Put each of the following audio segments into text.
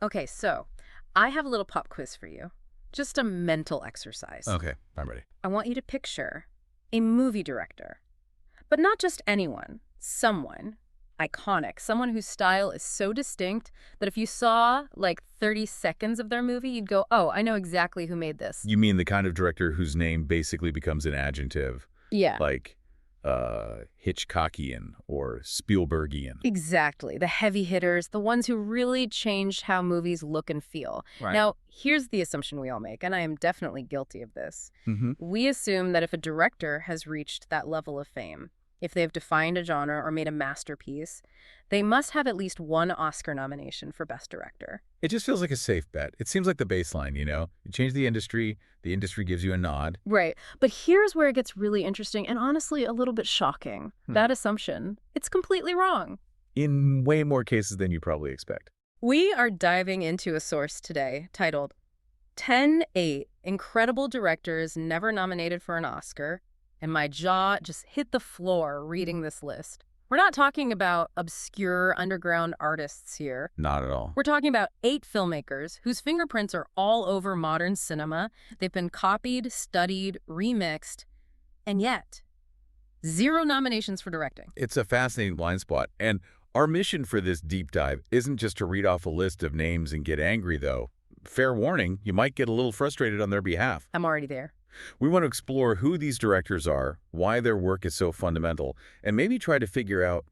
Okay, so I have a little pop quiz for you. Just a mental exercise. Okay, I'm ready. I want you to picture a movie director, but not just anyone, someone iconic, someone whose style is so distinct that if you saw like 30 seconds of their movie, you'd go, oh, I know exactly who made this. You mean the kind of director whose name basically becomes an adjective? Yeah. Like Hitchcockian or Spielbergian. Exactly. The heavy hitters, the ones who really changed how movies look and feel. Right. Now, here's the assumption we all make, and I am definitely guilty of this. We assume that if a director has reached that level of fame, if they've defined a genre or made a masterpiece, they must have at least one Oscar nomination for Best Director. It just feels like a safe bet. It seems like the baseline, you know? You change the industry gives you a nod. Right. But here's where it gets really interesting and honestly a little bit shocking. That assumption, it's completely wrong. In way more cases than you probably expect. We are diving into a source today titled 10 Incredible Directors Never Nominated for an Oscar, and my jaw just hit the floor reading this list. We're not talking about obscure underground artists here. Not at all. We're talking about 8 filmmakers whose fingerprints are all over modern cinema. They've been copied, studied, remixed, and yet 0 nominations for directing. It's a fascinating blind spot. And our mission for this deep dive isn't just to read off a list of names and get angry, though. Fair warning, you might get a little frustrated on their behalf. I'm already there. We want to explore who these directors are, why their work is so fundamental, and maybe try to figure out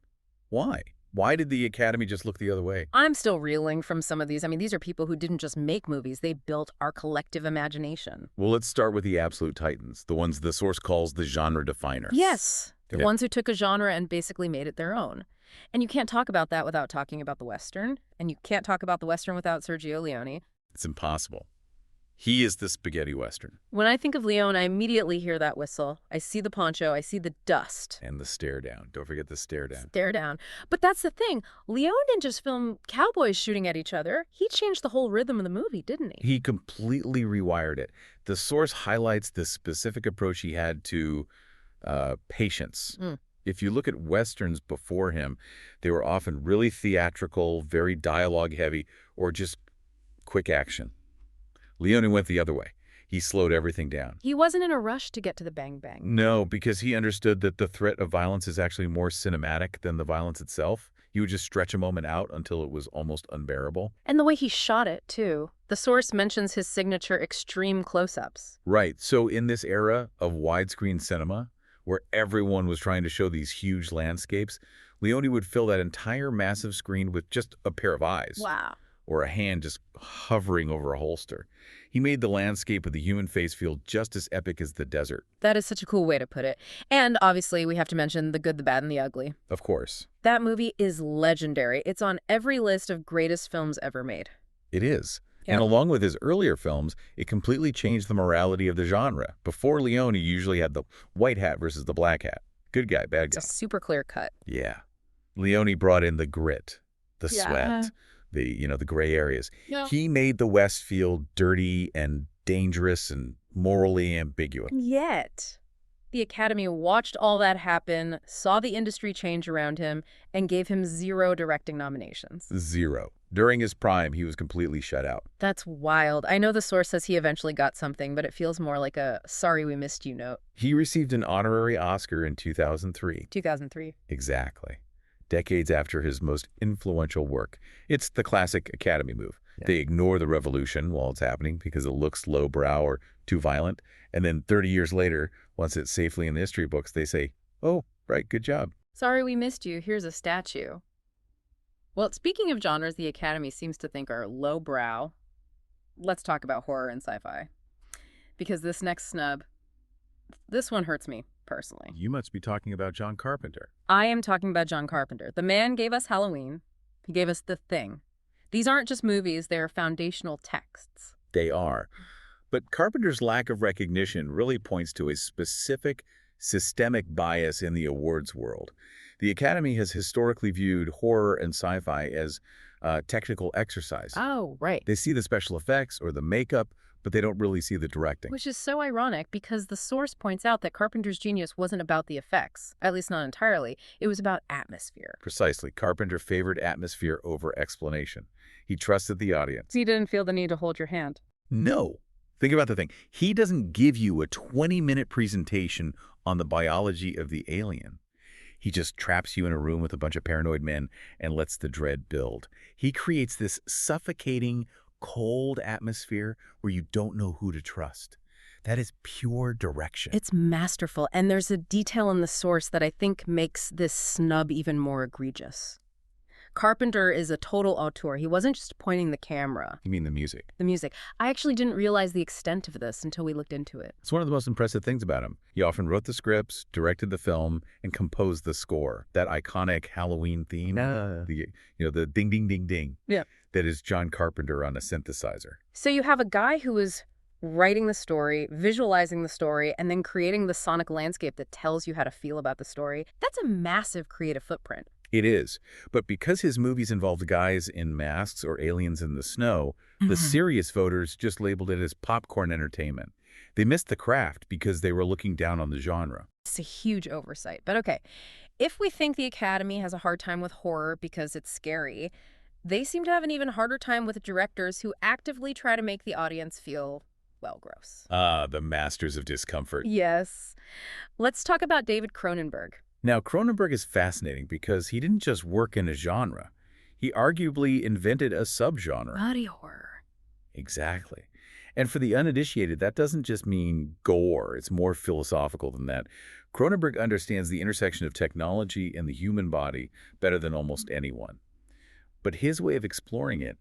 why. Why did the Academy just look the other way? I'm still reeling from some of these. I mean, these are people who didn't just make movies, they built our collective imagination. Well, let's start with the absolute titans, the ones the source calls the genre definer. Yes, the Yeah. ones who took a genre and basically made it their own. And you can't talk about that without talking about the Western, and you can't talk about the Western without Sergio Leone. It's impossible. He is the spaghetti Western. When I think of Leone, I immediately hear that whistle. I see the poncho, I see the dust. And the stare down. Don't forget the stare down. Stare down. But that's the thing. Leone didn't just film cowboys shooting at each other. He changed the whole rhythm of the movie, didn't he? He completely rewired it. The source highlights the specific approach he had to patience. If you look at Westerns before him, they were often really theatrical, very dialogue heavy, or just quick action. Leone went the other way. He slowed everything down. He wasn't in a rush to get to the bang-bang. No, because he understood that the threat of violence is actually more cinematic than the violence itself. He would just stretch a moment out until it was almost unbearable. And the way he shot it, too. The source mentions his signature extreme close-ups. Right. So in this era of widescreen cinema, where everyone was trying to show these huge landscapes, Leone would fill that entire massive screen with just a pair of eyes. Wow. Or a hand just hovering over a holster. He made the landscape of the human face feel just as epic as the desert. That is such a cool way to put it. And obviously, we have to mention The Good, the Bad, and the Ugly. Of course. That movie is legendary. It's on every list of greatest films ever made. It is. Yeah. And along with his earlier films, it completely changed the morality of the genre. Before Leone, you usually had the white hat versus the black hat. Good guy, bad guy. It's a super clear cut. Yeah. Leone brought in the grit, the sweat, the gray areas. Yeah. He made the West feel dirty and dangerous and morally ambiguous. Yet, the Academy watched all that happen, saw the industry change around him, and gave him 0 directing nominations. 0. During his prime, he was completely shut out. That's wild. I know the source says he eventually got something, but it feels more like a sorry we missed you note. He received an honorary Oscar in 2003. 2003. Exactly. Decades after his most influential work. It's the classic Academy move. Yeah. They ignore the revolution while it's happening because it looks lowbrow or too violent. And then 30 years later, once it's safely in the history books, they say, oh, right, good job. Sorry we missed you. Here's a statue. Well, speaking of genres the Academy seems to think are lowbrow, let's talk about horror and sci-fi. Because this next snub, this one hurts me personally. You must be talking about John Carpenter. I am talking about John Carpenter. The man gave us Halloween. He gave us The Thing. These aren't just movies, they're foundational texts. They are. But Carpenter's lack of recognition really points to a specific systemic bias in the awards world. The Academy has historically viewed horror and sci-fi as technical exercise. Oh, right. They see the special effects or the makeup, but they don't really see the directing. Which is so ironic because the source points out that Carpenter's genius wasn't about the effects, at least not entirely. It was about atmosphere. Precisely. Carpenter favored atmosphere over explanation. He trusted the audience. He didn't feel the need to hold your hand. No. Think about the thing. He doesn't give you a 20-minute presentation on the biology of the alien. He just traps you in a room with a bunch of paranoid men and lets the dread build. He creates this suffocating, cold atmosphere where you don't know who to trust. That is pure direction. It's masterful, and there's a detail in the source that I think makes this snub even more egregious. Carpenter is a total auteur. He wasn't just pointing the camera. You mean the music? The music. I actually didn't realize the extent of this until we looked into it. It's one of the most impressive things about him. He often wrote the scripts, directed the film, and composed the score. That iconic Halloween theme, the ding, ding, ding, ding. Yeah. That is John Carpenter on a synthesizer. So you have a guy who is writing the story, visualizing the story, and then creating the sonic landscape that tells you how to feel about the story. That's a massive creative footprint. It is. But because his movies involved guys in masks or aliens in the snow, the serious voters just labeled it as popcorn entertainment. They missed the craft because they were looking down on the genre. It's a huge oversight. But okay, if we think the Academy has a hard time with horror because it's scary, they seem to have an even harder time with directors who actively try to make the audience feel, well, gross. The masters of discomfort. Yes. Let's talk about David Cronenberg. Now, Cronenberg is fascinating because he didn't just work in a genre. He arguably invented a subgenre. Body horror. Exactly. And for the uninitiated, that doesn't just mean gore. It's more philosophical than that. Cronenberg understands the intersection of technology and the human body better than almost anyone. But his way of exploring it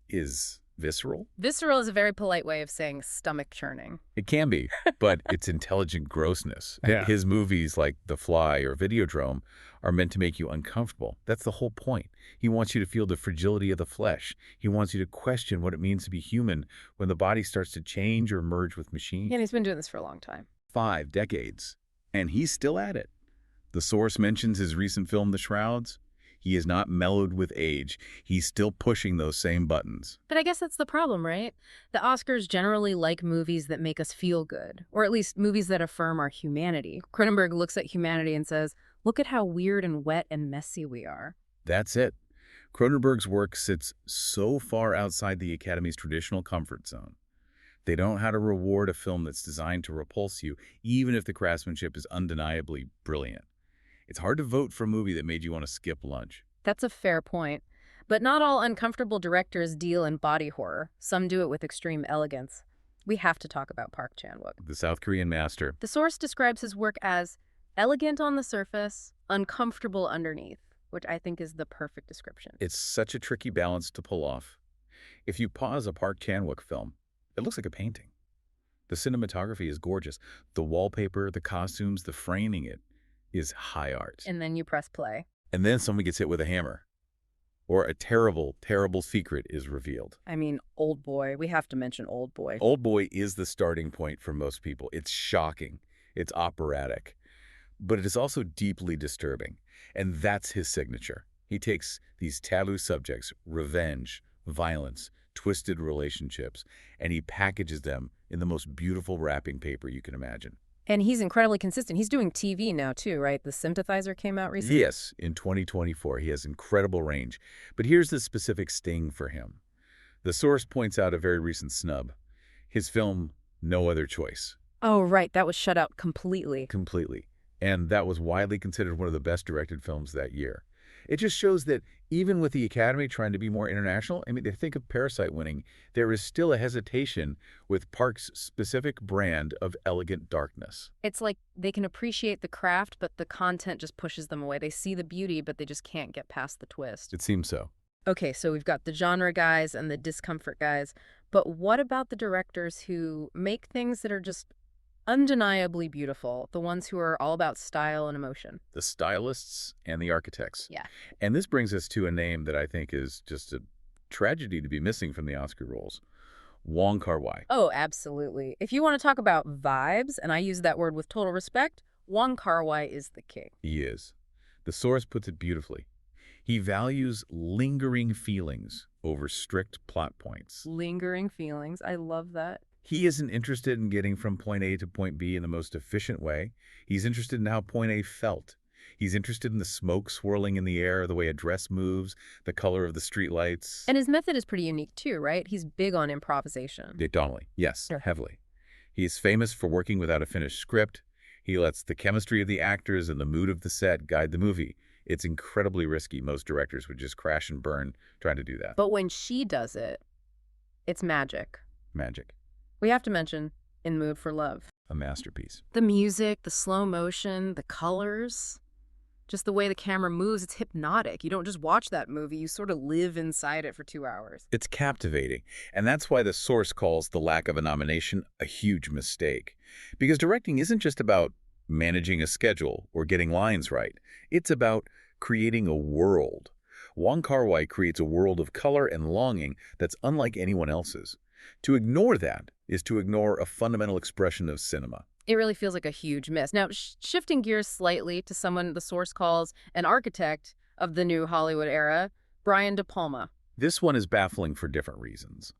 is visceral. Visceral is a very polite way of saying stomach churning. It can be, but it's intelligent grossness. Yeah. His movies like The Fly or Videodrome are meant to make you uncomfortable. That's the whole point. He wants you to feel the fragility of the flesh. He wants you to question what it means to be human when the body starts to change or merge with machines. And he's been doing this for a long time. 5 decades. And he's still at it. The source mentions his recent film, The Shrouds. He is not mellowed with age. He's still pushing those same buttons. But I guess that's the problem, right? The Oscars generally like movies that make us feel good, or at least movies that affirm our humanity. Cronenberg looks at humanity and says, look at how weird and wet and messy we are. That's it. Cronenberg's work sits so far outside the Academy's traditional comfort zone. They don't know how to reward a film that's designed to repulse you, even if the craftsmanship is undeniably brilliant. It's hard to vote for a movie that made you want to skip lunch. That's a fair point. But not all uncomfortable directors deal in body horror. Some do it with extreme elegance. We have to talk about Park Chan-wook. The South Korean master. The source describes his work as elegant on the surface, uncomfortable underneath, which I think is the perfect description. It's such a tricky balance to pull off. If you pause a Park Chan-wook film, it looks like a painting. The cinematography is gorgeous. The wallpaper, the costumes, the framing, it is high art. And then you press play. And then someone gets hit with a hammer. Or a terrible, terrible secret is revealed. I mean, Old Boy. We have to mention Old Boy. Old Boy is the starting point for most people. It's shocking. It's operatic. But it is also deeply disturbing. And that's his signature. He takes these taboo subjects, revenge, violence, twisted relationships, and he packages them in the most beautiful wrapping paper you can imagine. And he's incredibly consistent. He's doing TV now, too, right? The Synthesizer came out recently? Yes, in 2024. He has incredible range. But here's the specific sting for him. The source points out a very recent snub. His film, No Other Choice. Oh, right. That was shut out completely. Completely. And that was widely considered one of the best directed films that year. It just shows that even with the Academy trying to be more international, I mean, they think of Parasite winning, there is still a hesitation with Park's specific brand of elegant darkness. It's like they can appreciate the craft, but the content just pushes them away. They see the beauty, but they just can't get past the twist. It seems so. Okay, so we've got the genre guys and the discomfort guys, but what about the directors who make things that are just undeniably beautiful, the ones who are all about style and emotion? The stylists and the architects. Yeah. And this brings us to a name that I think is just a tragedy to be missing from the Oscar rolls. Wong Kar-wai. Oh, absolutely. If you want to talk about vibes, and I use that word with total respect, Wong Kar-wai is the king. He is. The source puts it beautifully. He values lingering feelings over strict plot points. Lingering feelings. I love that. He isn't interested in getting from point A to point B in the most efficient way. He's interested in how point A felt. He's interested in the smoke swirling in the air, the way a dress moves, the color of the streetlights. And his method is pretty unique too, right? He's big on improvisation. Donnelly, yes, Sure. heavily. He's famous for working without a finished script. He lets the chemistry of the actors and the mood of the set guide the movie. It's incredibly risky. Most directors would just crash and burn trying to do that. But when she does it, it's magic. Magic. We have to mention In Mood for Love. A masterpiece. The music, the slow motion, the colors, just the way the camera moves, it's hypnotic. You don't just watch that movie, you sort of live inside it for 2 hours. It's captivating, and that's why the source calls the lack of a nomination a huge mistake. Because directing isn't just about managing a schedule or getting lines right. It's about creating a world. Wong Kar-wai creates a world of color and longing that's unlike anyone else's. To ignore that is to ignore a fundamental expression of cinema. It really feels like a huge miss. Now, shifting gears slightly to someone the source calls an architect of the new Hollywood era, Brian De Palma. This one is baffling for different reasons.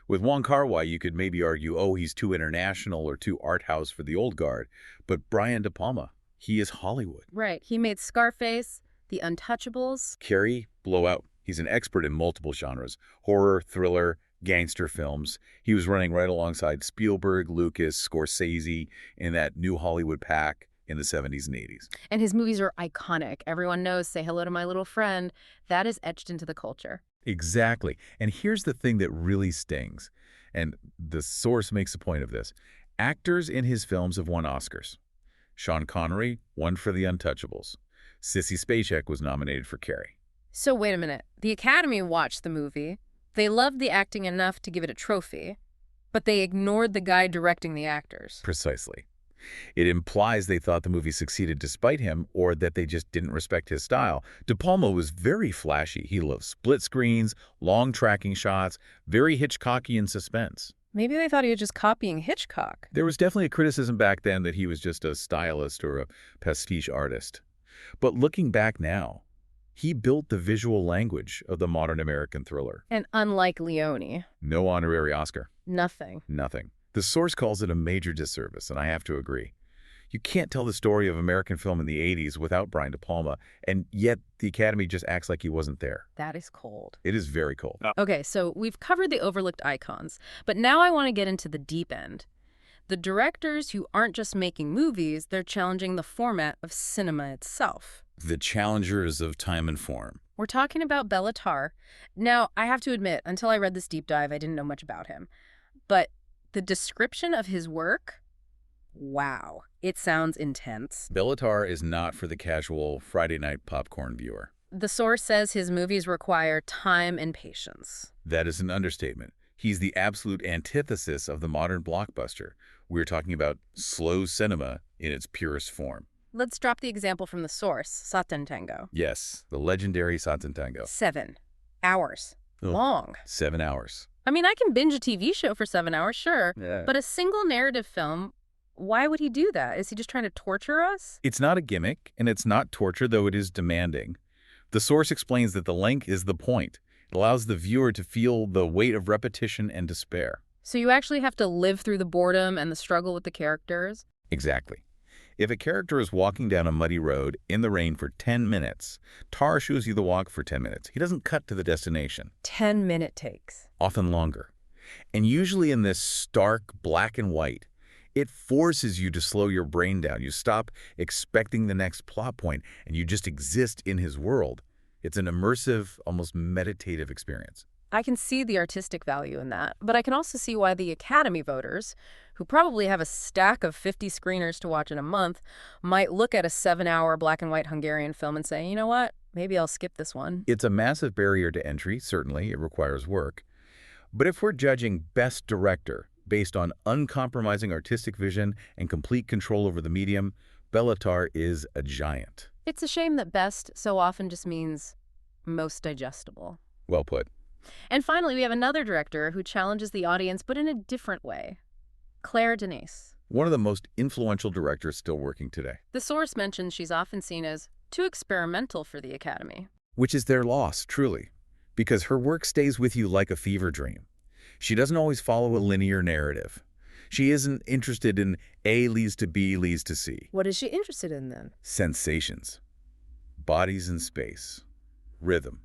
With Wong Kar-wai, you could maybe argue, oh, he's too international or too art house for the old guard. But Brian De Palma, he is Hollywood. Right. He made Scarface, The Untouchables. Carrie, blowout. He's an expert in multiple genres: horror, thriller, gangster films. He was running right alongside Spielberg, Lucas, Scorsese in that new Hollywood pack in the 70s and 80s. And his movies are iconic. Everyone knows Say Hello to My Little Friend. That is etched into the culture. Exactly. And here's the thing that really stings, and the source makes a point of this. Actors in his films have won Oscars. Sean Connery won for The Untouchables. Sissy Spacek was nominated for Carrie. So wait a minute. The Academy watched the movie. They loved the acting enough to give it a trophy, but they ignored the guy directing the actors. Precisely. It implies they thought the movie succeeded despite him, or that they just didn't respect his style. De Palma was very flashy. He loved split screens, long tracking shots, very Hitchcockian suspense. Maybe they thought he was just copying Hitchcock. There was definitely a criticism back then that he was just a stylist or a pastiche artist. But looking back now, he built the visual language of the modern American thriller. And unlike Leone, No honorary Oscar. nothing. Nothing. The source calls it a major disservice, and I have to agree. You can't tell the story of American film in the 80s without Brian De Palma, and yet the Academy just acts like he wasn't there. That is cold. It is very cold. Okay, so we've covered the overlooked icons, but now I want to get into the deep end. The directors who aren't just making movies, they're challenging the format of cinema itself. The challengers of time and form. We're talking about Béla Tarr. Now, I have to admit, until I read this deep dive, I didn't know much about him. But the description of his work, wow, it sounds intense. Béla Tarr is not for the casual Friday night popcorn viewer. The source says his movies require time and patience. That is an understatement. He's the absolute antithesis of the modern blockbuster. We're talking about slow cinema in its purest form. Let's drop the example from the source, Satan Tango. Yes, the legendary Satan Tango. 7 hours. Ugh. Long. 7 hours. I mean, I can binge a TV show for 7 hours, sure. Yeah. But a single narrative film, why would he do that? Is he just trying to torture us? It's not a gimmick, and it's not torture, though it is demanding. The source explains that the length is the point. It allows the viewer to feel the weight of repetition and despair. So you actually have to live through the boredom and the struggle with the characters? Exactly. If a character is walking down a muddy road in the rain for 10 minutes, Tarr shows you the walk for 10 minutes. He doesn't cut to the destination. 10-minute takes. Often longer. And usually in this stark black and white, it forces you to slow your brain down. You stop expecting the next plot point, and you just exist in his world. It's an immersive, almost meditative experience. I can see the artistic value in that, but I can also see why the Academy voters, who probably have a stack of 50 screeners to watch in a month, might look at a 7-hour black and white Hungarian film and say, you know what, maybe I'll skip this one. It's a massive barrier to entry, certainly. It requires work. But if we're judging Best Director based on uncompromising artistic vision and complete control over the medium, Béla Tarr is a giant. It's a shame that best so often just means most digestible. Well put. And finally, we have another director who challenges the audience, but in a different way. Claire Denis. One of the most influential directors still working today. The source mentions she's often seen as too experimental for the Academy. Which is their loss, truly, because her work stays with you like a fever dream. She doesn't always follow a linear narrative. She isn't interested in A leads to B leads to C. What is she interested in then? Sensations. Bodies in space. Rhythm.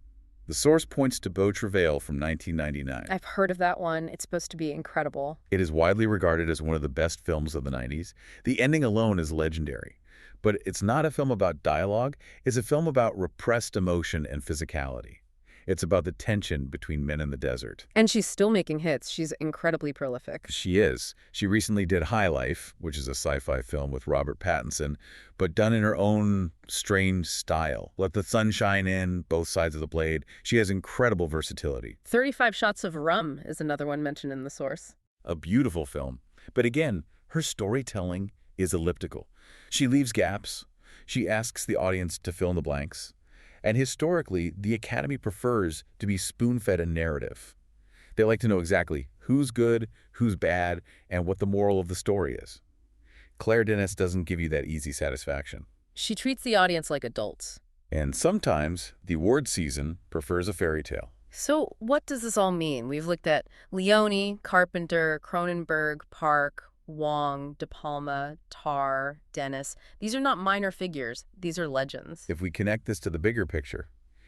The source points to Beau Travail from 1999. I've heard of that one. It's supposed to be incredible. It is widely regarded as one of the best films of the 90s. The ending alone is legendary. But it's not a film about dialogue. It's a film about repressed emotion and physicality. It's about the tension between men in the desert. And she's still making hits. She's incredibly prolific. She is. She recently did High Life, which is a sci-fi film with Robert Pattinson, but done in her own strange style. Let the sun shine in, both sides of the blade. She has incredible versatility. 35 Shots of Rum is another one mentioned in the source. A beautiful film. But again, her storytelling is elliptical. She leaves gaps. She asks the audience to fill in the blanks. And historically, the Academy prefers to be spoon-fed a narrative. They like to know exactly who's good, who's bad, and what the moral of the story is. Claire Denis doesn't give you that easy satisfaction. She treats the audience like adults. And sometimes, the award season prefers a fairy tale. So what does this all mean? We've looked at Leone, Carpenter, Cronenberg, Park, Wong, De Palma, Tar, Dennis. These are not minor figures. These are legends. If we connect this to the bigger picture,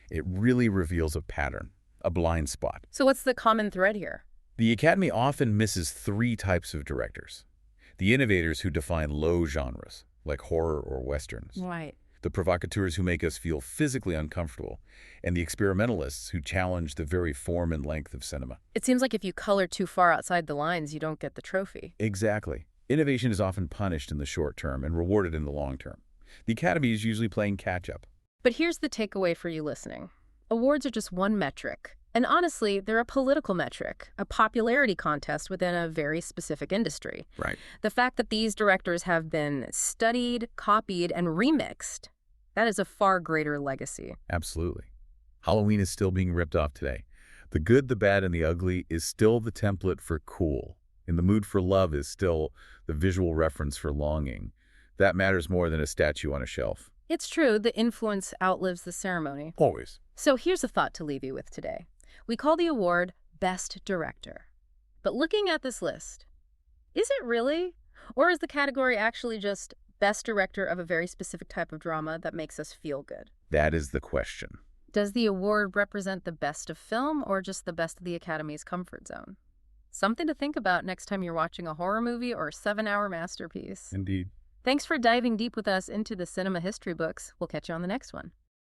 it really reveals a pattern, a blind spot. So what's the common thread here? The Academy often misses three types of directors. The innovators who define low genres, like horror or westerns. Right. The provocateurs who make us feel physically uncomfortable, and the experimentalists who challenge the very form and length of cinema. It seems like if you color too far outside the lines, you don't get the trophy. Exactly. Innovation is often punished in the short term and rewarded in the long term. The Academy is usually playing catch-up. But here's the takeaway for you listening. Awards are just one metric. And honestly, they're a political metric, a popularity contest within a very specific industry. Right. The fact that these directors have been studied, copied, and remixed, that is a far greater legacy. Absolutely. Halloween is still being ripped off today. The good, the bad, and the ugly is still the template for cool. In the mood for love is still the visual reference for longing. That matters more than a statue on a shelf. It's true, the influence outlives the ceremony. Always. So here's a thought to leave you with today. We call the award Best Director. But looking at this list, is it really? Or is the category actually just Best Director of a very specific type of drama that makes us feel good? That is the question. Does the award represent the best of film or just the best of the Academy's comfort zone? Something to think about next time you're watching a horror movie or a 7-hour masterpiece. Indeed. Thanks for diving deep with us into the cinema history books. We'll catch you on the next one.